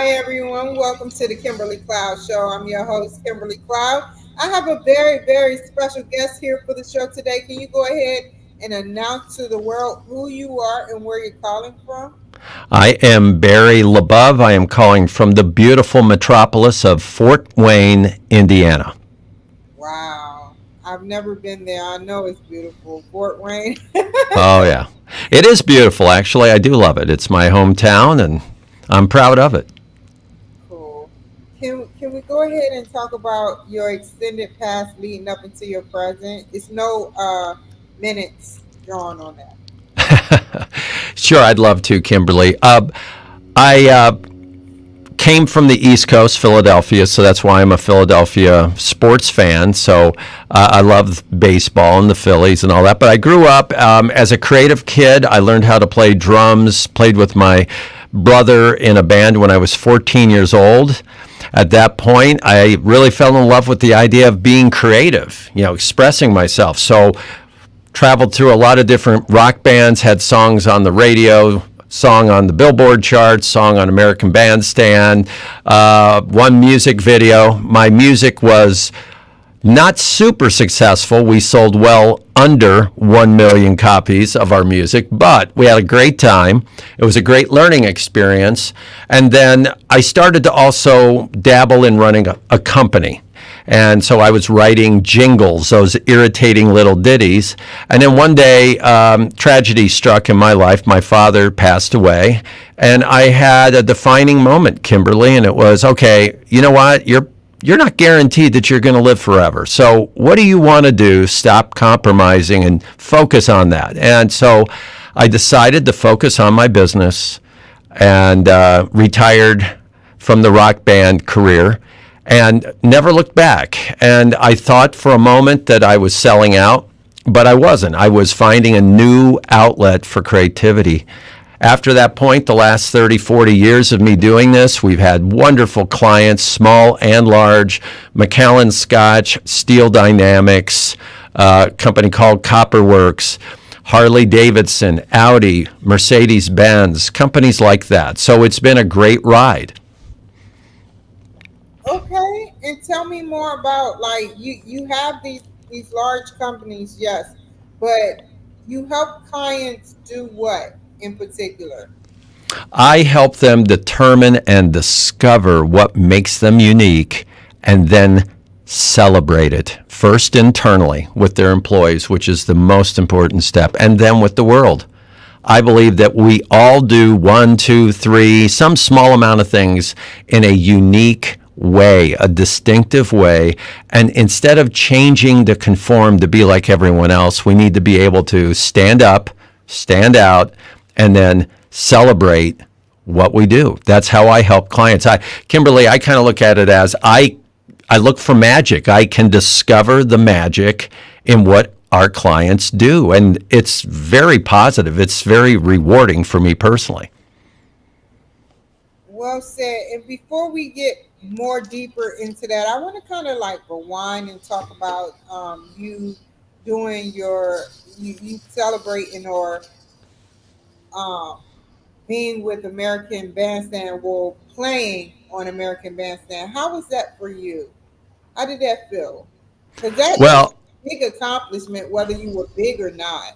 Hi, everyone. Welcome to the Kimberly Cloud Show. I'm your host, Kimberly Cloud. I have a very, very special guest here for the show today. Can you go ahead and announce to the world who you are and where you're calling from? I am Barry LaBov. I am calling from the beautiful metropolis of Fort Wayne, Indiana. Wow. I've never been there. I know it's beautiful. Fort Wayne. Oh, yeah. It is beautiful, actually. I do love it. It's my hometown, and I'm proud of it. Cool. Can we go ahead and talk about your extended past leading up into your present? It's no minutes drawn on that. Sure, I'd love to, Kimberly. I came from the East Coast, Philadelphia, so that's why I'm a Philadelphia sports fan. So I love baseball and the Phillies and all that. But I grew up as a creative kid. I learned how to play drums, played with my brother in a band when I was 14 years old. At that point, I really fell in love with the idea of being creative, expressing myself. So traveled through a lot of different rock bands, had songs on the radio, song on the Billboard charts, song on American Bandstand, one music video. My music was not super successful. We sold well under 1 million copies of our music, but we had a great time. It was a great learning experience. And then I started to also dabble in running a company. And so I was writing jingles, those irritating little ditties. And then one day, tragedy struck in my life. My father passed away. And I had a defining moment, Kimberly, and it was, okay, you know what? You're not guaranteed that you're going to live forever. So what do you want to do? Stop compromising and focus on that. And so I decided to focus on my business and retired from the rock band career and never looked back. And I thought for a moment that I was selling out, but I wasn't. I was finding a new outlet for creativity. After that point, the last 30, 40 years of me doing this, we've had wonderful clients, small and large, Macallan Scotch, Steel Dynamics, a company called Copperworks, Harley Davidson, Audi, Mercedes-Benz, companies like that. So it's been a great ride. Okay, and tell me more about like you have these large companies, yes, but you help clients do what in particular? I help them determine and discover what makes them unique and then celebrate it. First internally with their employees, which is the most important step, and then with the world. I believe that we all do one, two, three, some small amount of things in a unique way, a distinctive way. And instead of changing to conform to be like everyone else, we need to be able to stand up, stand out, and then celebrate what we do. That's how I help clients. Kimberly, I kind of look at it as I look for magic. I can discover the magic in what our clients do. And it's very positive. It's very rewarding for me personally. Well said. And before we get more deeper into that, I want to kind of like rewind and talk about you doing you celebrating or um, being with American Bandstand, or playing on American Bandstand. How was that for you? How did that feel? Because that is Well, a big accomplishment, whether you were big or not.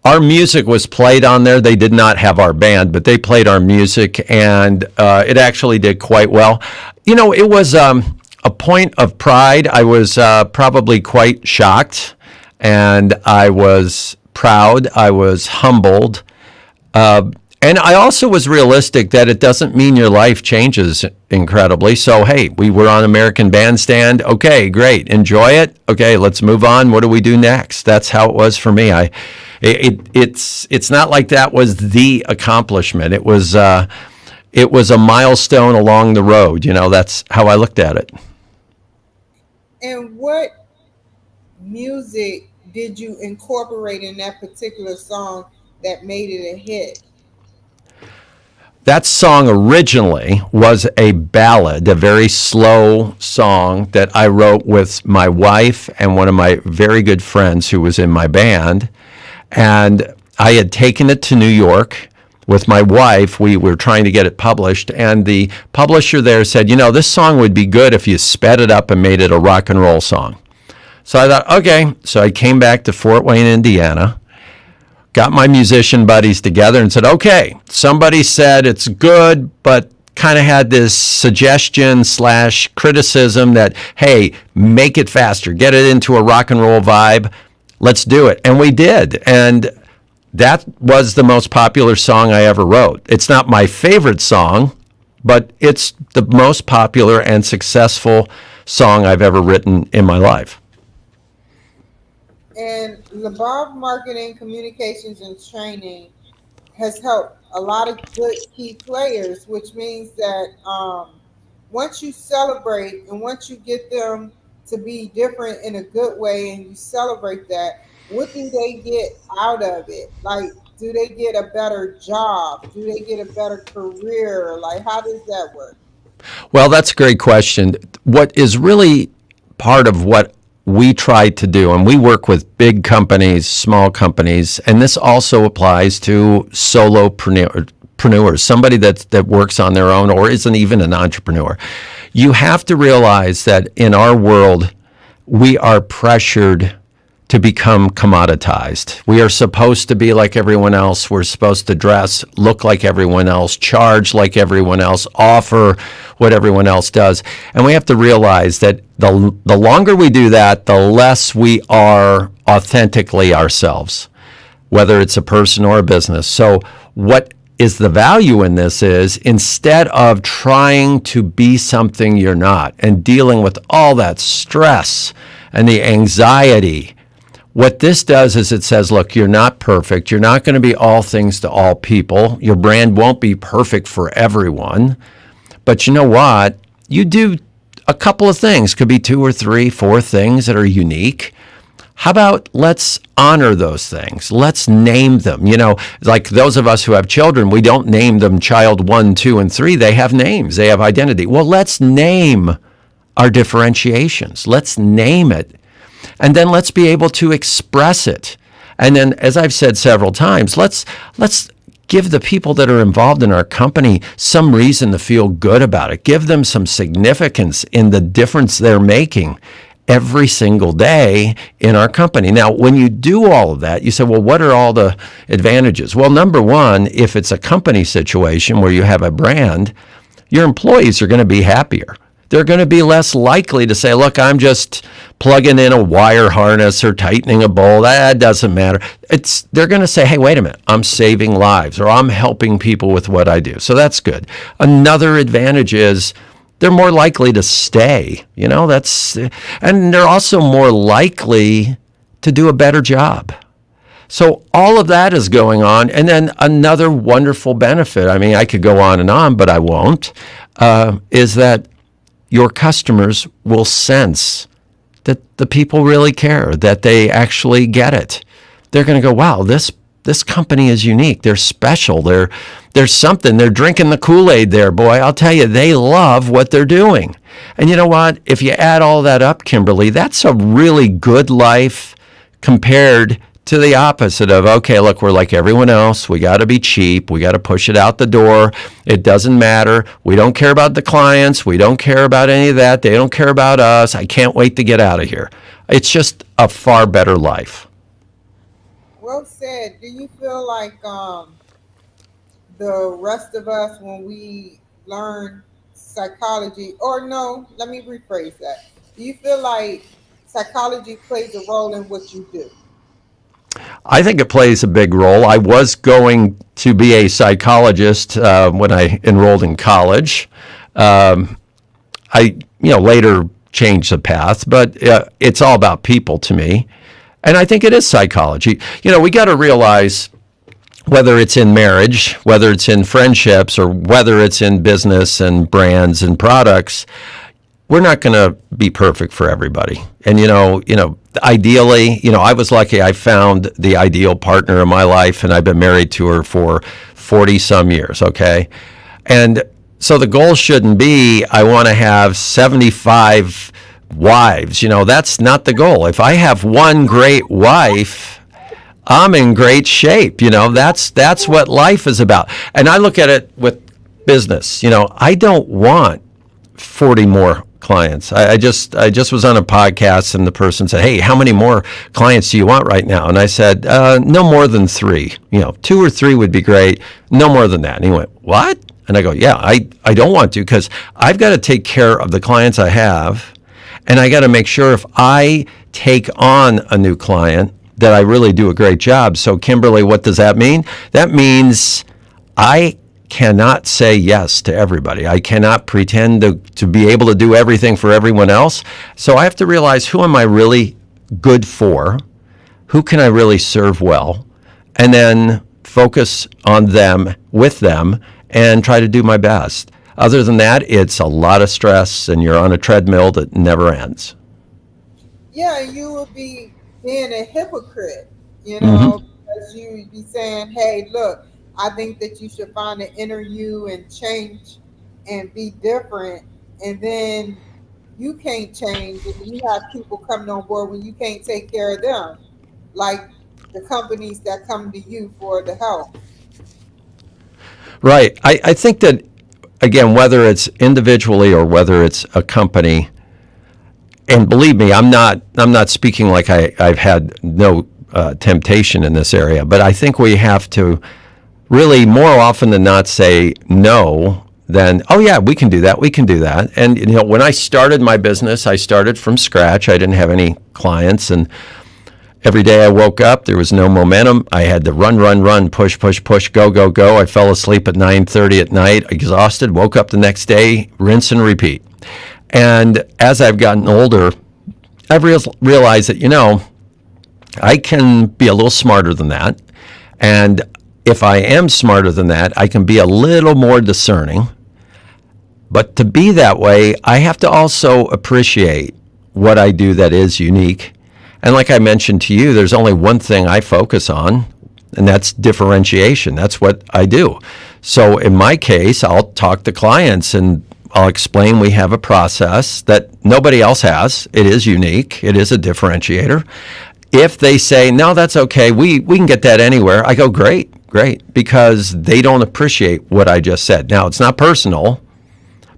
our music was played on there. They did not have our band, but they played our music, and it actually did quite well. It was a point of pride. I was probably quite shocked, and I was proud. I was humbled. And I also was realistic that it doesn't mean your life changes incredibly. So, hey, we were on American Bandstand. Okay, great. Enjoy it. Okay, let's move on. What do we do next? That's how it was for me. It's not like that was the accomplishment. It was a milestone along the road. That's how I looked at it. And what music did you incorporate in that particular song that made it a hit? That song originally was a ballad, a very slow song that I wrote with my wife and one of my very good friends who was in my band. And I had taken it to New York with my wife. We were trying to get it published, and the publisher there said, this song would be good if you sped it up and made it a rock and roll song. So I thought, okay. So I came back to Fort Wayne, Indiana, got my musician buddies together and said, okay, somebody said it's good, but kind of had this suggestion / criticism that, hey, make it faster, get it into a rock and roll vibe. Let's do it. And we did. And that was the most popular song I ever wrote. It's not my favorite song, but it's the most popular and successful song I've ever written in my life. And LaBov Marketing, Communications, and Training has helped a lot of good key players, which means that once you celebrate and once you get them to be different in a good way and you celebrate that, what do they get out of it? Like, do they get a better job? Do they get a better career? Like, how does that work? Well, that's a great question. What is really part of what we try to do, and we work with big companies, small companies, and this also applies to solopreneurs, somebody that works on their own or isn't even an entrepreneur. You have to realize that in our world, we are pressured to become commoditized. We are supposed to be like everyone else. We're supposed to dress, look like everyone else, charge like everyone else, offer what everyone else does. And we have to realize that the longer we do that, the less we are authentically ourselves, whether it's a person or a business. So what is the value in this is, instead of trying to be something you're not and dealing with all that stress and the anxiety, what this does is it says, look, you're not perfect. You're not going to be all things to all people. Your brand won't be perfect for everyone. But you know what? You do a couple of things. Could be 2 or 3, 4 things that are unique. How about let's honor those things? Let's name them. Like those of us who have children, we don't name them child 1, 2, and 3. They have names. They have identity. Well, let's name our differentiations. Let's name it. And then let's be able to express it. And then, as I've said several times, let's give the people that are involved in our company some reason to feel good about it. Give them some significance in the difference they're making every single day in our company. Now, when you do all of that, you say, well, what are all the advantages? Well, number one, if it's a company situation where you have a brand, your employees are going to be happier. They're going to be less likely to say, look, I'm just plugging in a wire harness or tightening a bolt. That doesn't matter. They're going to say, hey, wait a minute, I'm saving lives or I'm helping people with what I do. So that's good. Another advantage is they're more likely to stay. And they're also more likely to do a better job. So all of that is going on. And then another wonderful benefit, I could go on, but I won't, is that your customers will sense that the people really care, that they actually get it. They're going to go, wow, this company is unique. They're special. There's something. They're drinking the Kool-Aid there, boy. I'll tell you, they love what they're doing. And you know what? If you add all that up, Kimberly, that's a really good life compared to the opposite of, okay, look, we're like everyone else. We got to be cheap. We got to push it out the door. It doesn't matter. We don't care about the clients. We don't care about any of that. They don't care about us. I can't wait to get out of here. It's just a far better life. Well said. Do you feel like the rest of us, when we learn psychology, or no, let me rephrase that. Do you feel like psychology plays a role in what you do? I think it plays a big role. I was going to be a psychologist when I enrolled in college. I later changed the path, but it's all about people to me. And I think it is psychology. We got to realize, whether it's in marriage, whether it's in friendships, or whether it's in business and brands and products, we're not going to be perfect for everybody. And, ideally, I was lucky. I found the ideal partner in my life, and I've been married to her for 40 some years. Okay. And so the goal shouldn't be, I want to have 75 wives. That's not the goal. If I have one great wife, I'm in great shape. That's what life is about. And I look at it with business. I don't want 40 more clients. I just was on a podcast and the person said, "Hey, how many more clients do you want right now?" And I said, "No more than 3. 2 or 3 would be great. No more than that." And he went, "What?" And I go, "Yeah, I don't want to, because I've got to take care of the clients I have, and I got to make sure if I take on a new client that I really do a great job." So Kimberly, what does that mean? That means I cannot say yes to everybody. I cannot pretend to be able to do everything for everyone else. So I have to realize, who am I really good for? Who can I really serve well? And then focus on them, with them, and try to do my best. Other than that, it's a lot of stress and you're on a treadmill that never ends. Yeah, you would be being a hypocrite, Mm-hmm. because you would be saying, "Hey, look, I think that you should find an inner you and change and be different," and then you can't change, and you have people coming on board when you can't take care of them, like the companies that come to you for the help. Right. I think that, again, whether it's individually or whether it's a company, and believe me, I'm not speaking like I've had no temptation in this area, but I think we have to really, more often than not, say no than, "Oh yeah, we can do that, we can do that." And when I started my business, I started from scratch. I didn't have any clients, and every day I woke up, there was no momentum. I had to run, run, run, push, push, push, go, go, go. I fell asleep at 9:30 at night, exhausted, woke up the next day, rinse and repeat. And as I've gotten older, I've realized that, I can be a little smarter than that. And if I am smarter than that, I can be a little more discerning. But to be that way, I have to also appreciate what I do that is unique. And like I mentioned to you, there's only one thing I focus on, and that's differentiation. That's what I do. So in my case, I'll talk to clients and I'll explain we have a process that nobody else has. It is unique. It is a differentiator. If they say, "No, that's okay, we can get that anywhere," I go, "Great, great," because they don't appreciate what I just said. Now, it's not personal,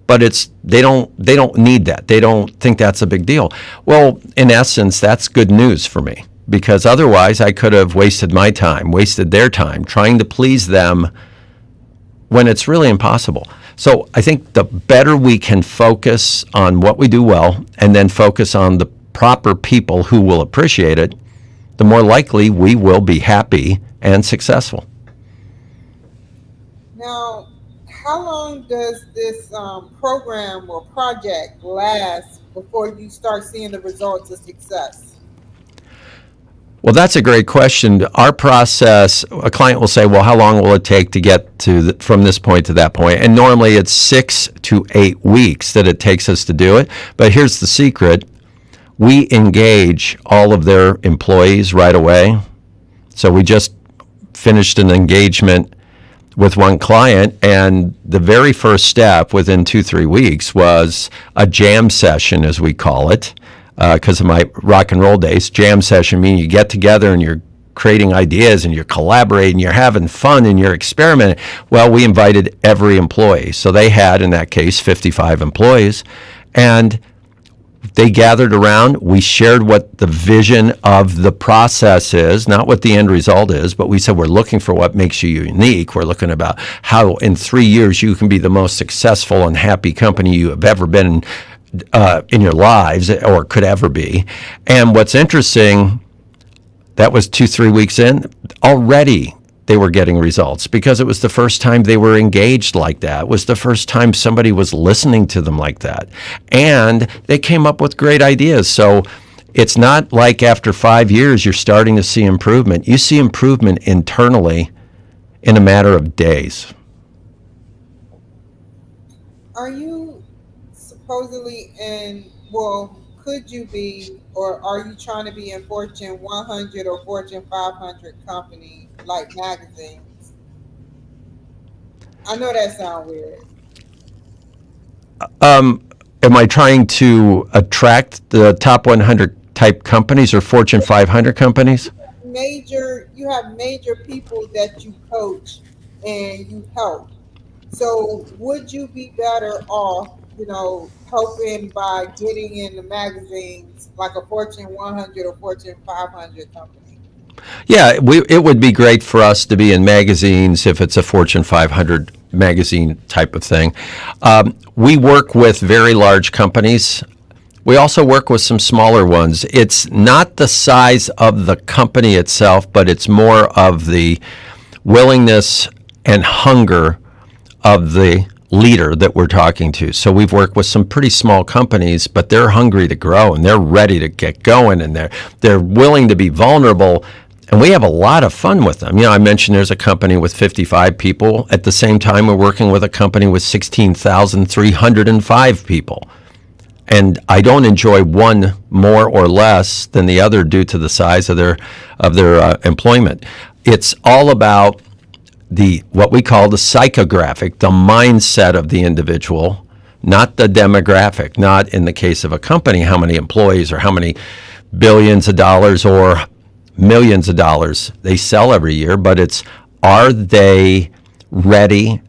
but they don't need that. They don't think that's a big deal. Well, in essence, that's good news for me, because otherwise I could have wasted my time, wasted their time trying to please them when it's really impossible. So I think the better we can focus on what we do well and then focus on the proper people who will appreciate it, the more likely we will be happy and successful. Now, how long does this program or project last before you start seeing the results of success? Well, that's a great question. Our process, a client will say, "Well, how long will it take to get from this point to that point?" And normally it's 6 to 8 weeks that it takes us to do it. But here's the secret: we engage all of their employees right away. So we just finished an engagement with one client, and the very first step within 2, 3 weeks was a jam session, as we call it, because of my rock and roll days. Jam session meaning you get together and you're creating ideas and you're collaborating, you're having fun, and you're experimenting. Well, we invited every employee. So they had, in that case, 55 employees. And they gathered around. We shared what the vision of the process is, not what the end result is, but we said we're looking for what makes you unique. We're looking about how in 3 years you can be the most successful and happy company you have ever been in your lives or could ever be. And what's interesting, that was 2, 3 weeks in, already they were getting results because it was the first time they were engaged like that. It was the first time somebody was listening to them like that. And they came up with great ideas. So it's not like after 5 years you're starting to see improvement. You see improvement internally in a matter of days. Are you supposedly in, well, could you be, or are you trying to be in Fortune 100 or Fortune 500 company like magazines? I know that sounds weird. Am I trying to attract the top 100 type companies or Fortune 500 companies? major people that you coach and you help. So would you be better off, helping by getting in the magazines like a Fortune 100 or Fortune 500 company? Yeah, it would be great for us to be in magazines if it's a Fortune 500 magazine type of thing. We work with very large companies. We also work with some smaller ones. It's not the size of the company itself, but it's more of the willingness and hunger of the leader that we're talking to. So we've worked with some pretty small companies, but they're hungry to grow and they're ready to get going and they're willing to be vulnerable. And we have a lot of fun with them. I mentioned there's a company with 55 people. At the same time, we're working with a company with 16,305 people. And I don't enjoy one more or less than the other due to the size of their employment. It's all about what we call the psychographic, the mindset of the individual, not the demographic. Not in the case of a company, how many employees or how many billions of dollars or millions of dollars they sell every year, but it's, are they ready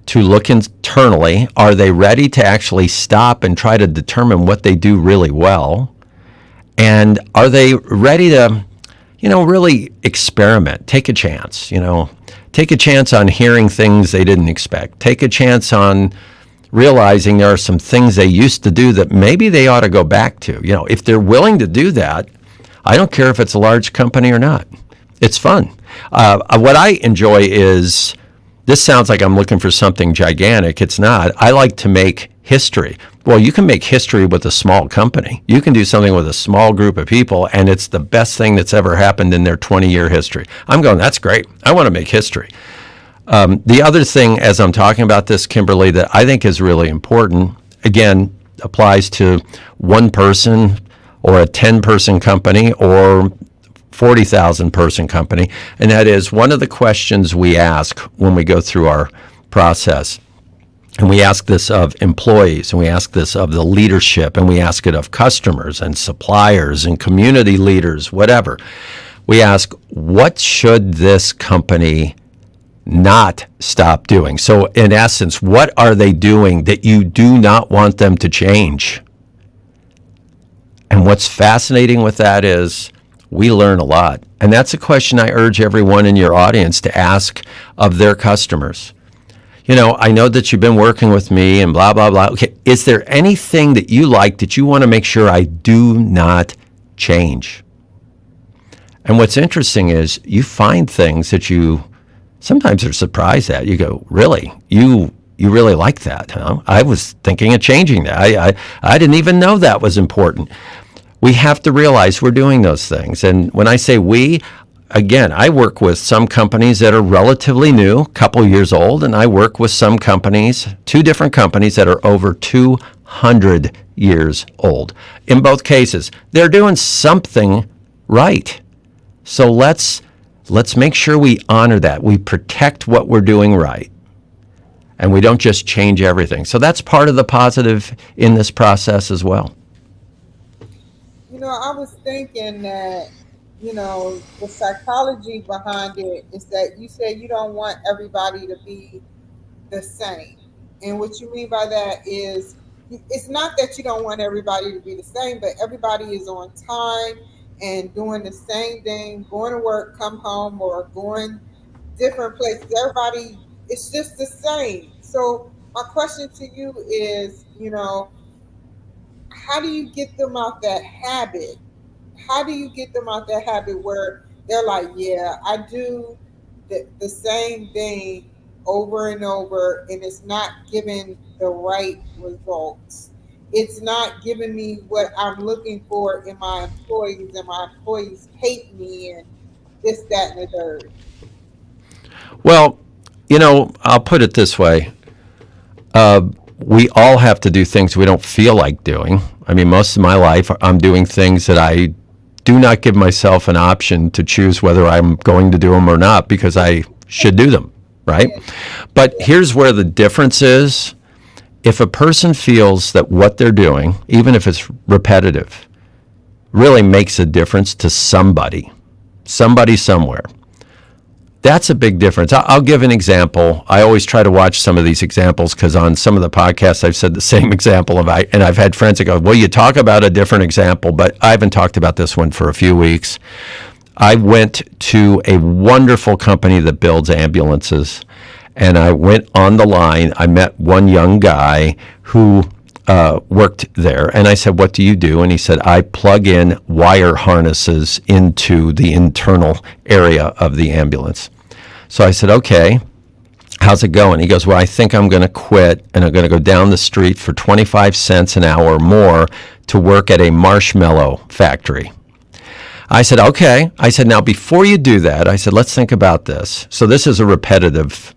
to look internally? Are they ready to actually stop and try to determine what they do really well? And are they ready to, really experiment, take a chance, take a chance on hearing things they didn't expect, take a chance on realizing there are some things they used to do that maybe they ought to go back to. If they're willing to do that, I don't care if it's a large company or not. It's fun. What I enjoy is, this sounds like I'm looking for something gigantic. It's not. I like to make history. Well, you can make history with a small company. You can do something with a small group of people, and it's the best thing that's ever happened in their 20-year history. I'm going, that's great. I want to make history. The other thing, as I'm talking about this, Kimberly, that I think is really important, again, applies to one person or a 10-person company or 40,000 person company. And that is one of the questions we ask when we go through our process. And we ask this of employees, and we ask this of the leadership, and we ask it of customers and suppliers and community leaders, whatever. We ask, what should this company not stop doing? So in essence, what are they doing that you do not want them to change? And what's fascinating with that is we learn a lot. And that's a question I urge everyone in your audience to ask of their customers. I know that you've been working with me and blah, blah, blah. Okay, is there anything that you like that you want to make sure I do not change? And what's interesting is you find things that you sometimes are surprised at. You go, really? You really like that, huh? I was thinking of changing that. I didn't even know that was important. We have to realize we're doing those things. And when I say we, again, I work with some companies that are relatively new, a couple years old, and I work with some companies, two different companies that are over 200 years old. In both cases, they're doing something right. So let's make sure we honor that. We protect what we're doing right. And we don't just change everything. So that's part of the positive in this process as well. I was thinking that, the psychology behind it is that you said you don't want everybody to be the same. And what you mean by that is, it's not that you don't want everybody to be the same, but everybody is on time and doing the same thing, going to work, come home, or going different places. Everybody, it's just the same. So my question to you is, how do you get them out that habit? How do you get them out that habit where they're like, yeah, I do the same thing over and over, and it's not giving the right results. It's not giving me what I'm looking for in my employees, and my employees hate me, and this, that, and the third. Well, I'll put it this way. We all have to do things we don't feel like doing. I mean, most of my life, I'm doing things that I do not give myself an option to choose whether I'm going to do them or not, because I should do them, right? But here's where the difference is. If a person feels that what they're doing, even if it's repetitive, really makes a difference to somebody, somebody somewhere. That's a big difference. I'll give an example. I always try to watch some of these examples because on some of the podcasts I've said the same example and I've had friends that go, well, you talk about a different example, but I haven't talked about this one for a few weeks. I went to a wonderful company that builds ambulances, and I went on the line. I met one young guy who worked there, and I said, what do you do? And he said, I plug in wire harnesses into the internal area of the ambulance. So I said, okay, how's it going? He goes, well, I think I'm going to quit, and I'm going to go down the street for 25 cents an hour more to work at a marshmallow factory. I said, okay. I said, now, before you do that, I said, let's think about this. So this is a repetitive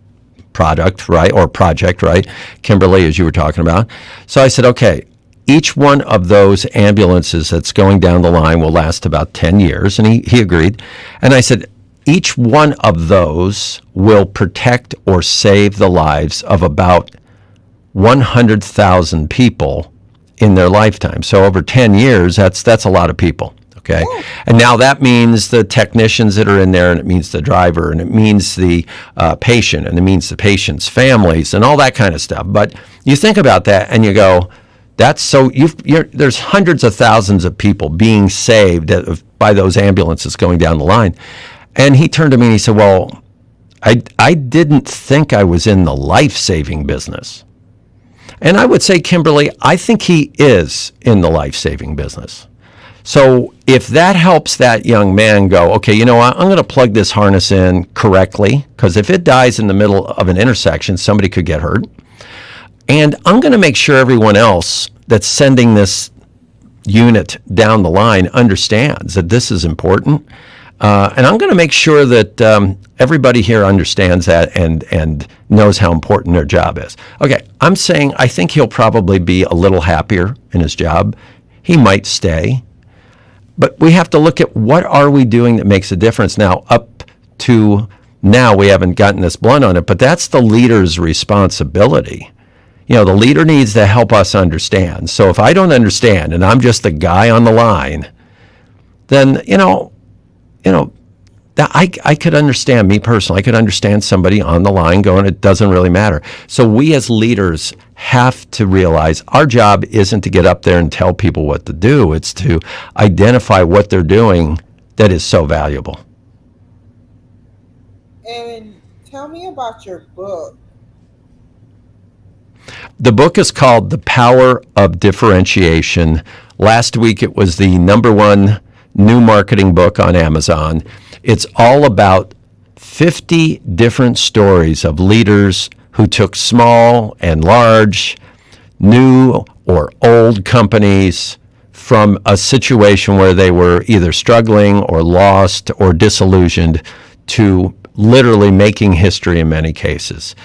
product, right, or project, right, Kimberly, as you were talking about. So I said, okay, each one of those ambulances that's going down the line will last about 10 years, and he agreed. And I said, each one of those will protect or save the lives of about 100,000 people in their lifetime. So over 10 years, that's a lot of people. Okay. And now that means the technicians that are in there, and it means the driver, and it means the patient, and it means the patient's families, and all that kind of stuff. But you think about that, and you go, that's so there's hundreds of thousands of people being saved by those ambulances going down the line. And he turned to me and he said, well, I didn't think I was in the life-saving business. And I would say, Kimberly, I think he is in the life-saving business. So if that helps that young man go, okay, you know what, I'm going to plug this harness in correctly, because if it dies in the middle of an intersection, somebody could get hurt. And I'm going to make sure everyone else that's sending this unit down the line understands that this is important. And I'm going to make sure that everybody here understands that and knows how important their job is. Okay, I'm saying I think he'll probably be a little happier in his job. He might stay. But we have to look at what are we doing that makes a difference. Now, up to now, we haven't gotten this blunt on it, but that's the leader's responsibility. You know, the leader needs to help us understand. So if I don't understand and I'm just the guy on the line, then, that I could understand, me personally, I could understand somebody on the line going, it doesn't really matter. So we as leaders have to realize our job isn't to get up there and tell people what to do. It's to identify what they're doing that is so valuable. And tell me about your book. The book is called The Power of Differentiation. Last week it was the #1 new marketing book on Amazon. It's all about 50 different stories of leaders who took small and large, new or old companies from a situation where they were either struggling or lost or disillusioned to literally making history in many cases,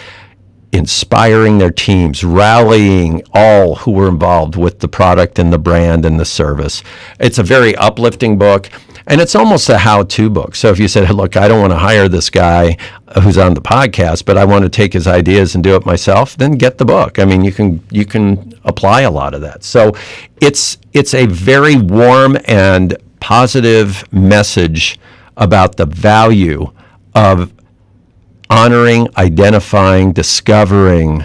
inspiring their teams, rallying all who were involved with the product and the brand and the service. It's a very uplifting book. And it's almost a how-to book. So if you said, look, I don't want to hire this guy who's on the podcast, but I want to take his ideas and do it myself, then get the book. I mean, you can apply a lot of that. So it's a very warm and positive message about the value of honoring, identifying, discovering,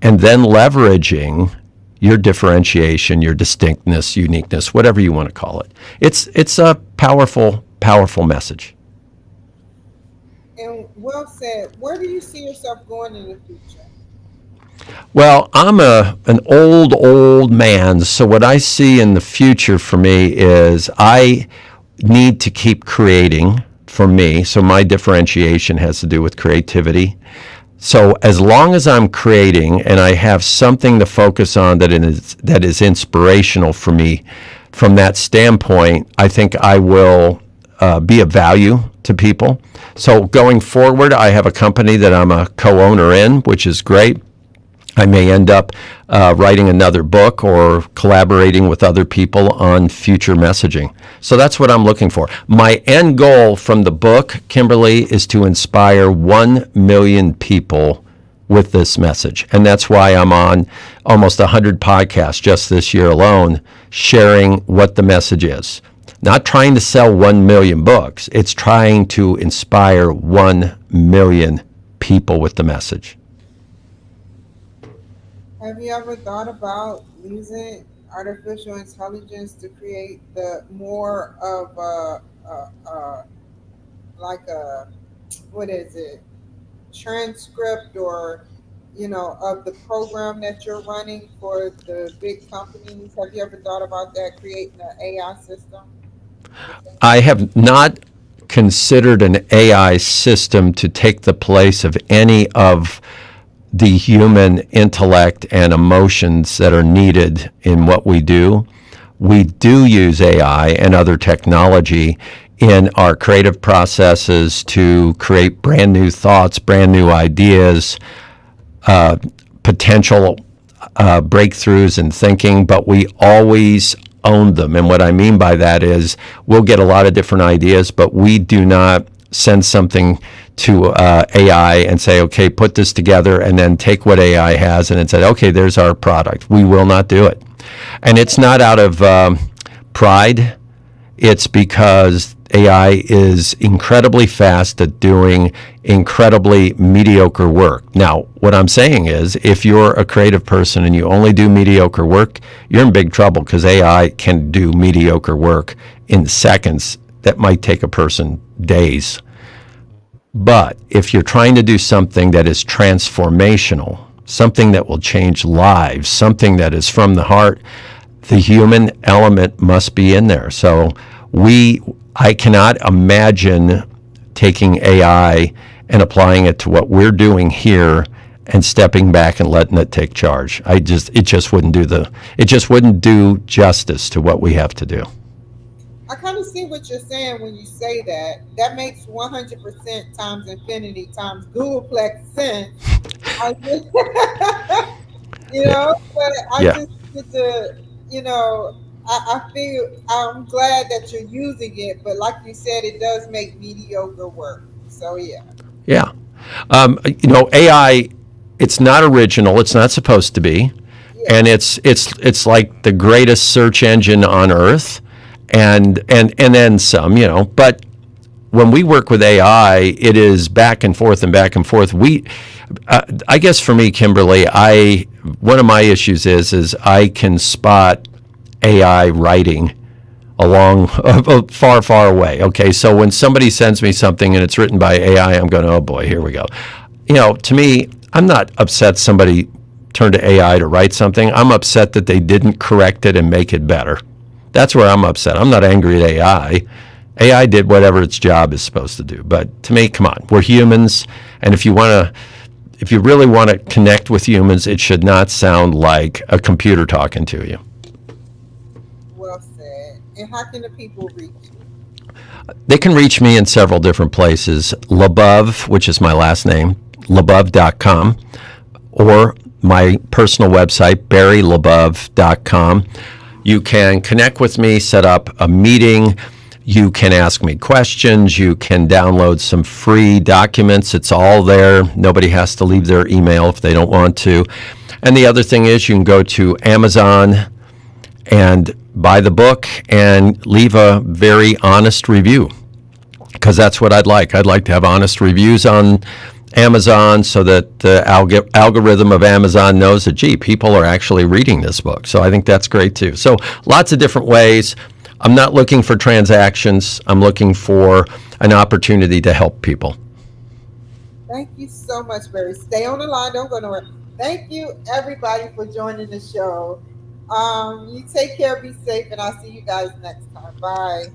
and then leveraging your differentiation, your distinctness, uniqueness, whatever you want to call it. It's a powerful, powerful message. And well said. Where do you see yourself going in the future? Well, I'm an old man, so what I see in the future for me is I need to keep creating for me. So my differentiation has to do with creativity. So as long as I'm creating and I have something to focus on that is inspirational for me, from that standpoint, I think I will be of value to people. So going forward, I have a company that I'm a co-owner in, which is great. I may end up writing another book or collaborating with other people on future messaging. So that's what I'm looking for. My end goal from the book, Kimberly, is to inspire 1 million people with this message. And that's why I'm on almost 100 podcasts just this year alone, sharing what the message is. not trying to sell 1 million books. It's trying to inspire 1 million people with the message. Have you ever thought about using artificial intelligence to create the more of like a, what is it, transcript, or of the program that you're running for the big companies? Have you ever thought about that, creating an AI system within? I have not considered an AI system to take the place of any of the human intellect and emotions that are needed in what we do. We do use AI and other technology in our creative processes to create brand new thoughts, brand new ideas, potential breakthroughs in thinking, but we always own them. And what I mean by that is we'll get a lot of different ideas, but we do not send something to AI and say, okay, put this together, and then take what AI has and then say, okay, there's our product. We will not do it. And it's not out of pride. It's because AI is incredibly fast at doing incredibly mediocre work. Now, what I'm saying is, if you're a creative person and you only do mediocre work, you're in big trouble, because AI can do mediocre work in seconds that might take a person days. But if you're trying to do something that is transformational, something that will change lives, something that is from the heart, the human element must be in there. So I cannot imagine taking AI and applying it to what we're doing here and stepping back and letting it take charge. It just wouldn't do justice to what we have to do. I kind of see what you're saying when you say that. That makes 100% times infinity times Googleplex sense. I just, but I Yeah. just get to, I feel I'm glad that you're using it, but like you said, it does make mediocre work. So yeah, Yeah. AI, it's not original. It's not supposed to be. yeah, And it's like the greatest search engine on earth, and then some. But when we work with AI, it is back and forth and back and forth. I guess for me, Kimberly, one of my issues is I can spot AI writing along far, far away. Okay, so when somebody sends me something and it's written by AI, I'm going, oh boy, here we go. To me, I'm not upset somebody turned to AI to write something. I'm upset that they didn't correct it and make it better. That's where I'm upset. I'm not angry at AI. AI did whatever its job is supposed to do. But to me, come on, we're humans, and if you really want to connect with humans, it should not sound like a computer talking to you. well said. And how can the people reach you? They can reach me in several different places. LaBov, which is my last name, LaBov.com, or my personal website, barrylabov.com. You can connect with me, set up a meeting. You can ask me questions. You can download some free documents. It's all there. Nobody has to leave their email if they don't want to. And the other thing is, you can go to Amazon and buy the book and leave a very honest review, because that's what I'd like. I'd like to have honest reviews on Amazon, so that the algorithm of Amazon knows that, gee, people are actually reading this book. So I think that's great too. So lots of different ways. I'm not looking for transactions. I'm looking for an opportunity to help people. Thank you so much, Barry. Stay on the line. Don't go nowhere. Thank you, everybody, for joining the show. You take care, be safe, and I'll see you guys next time. Bye.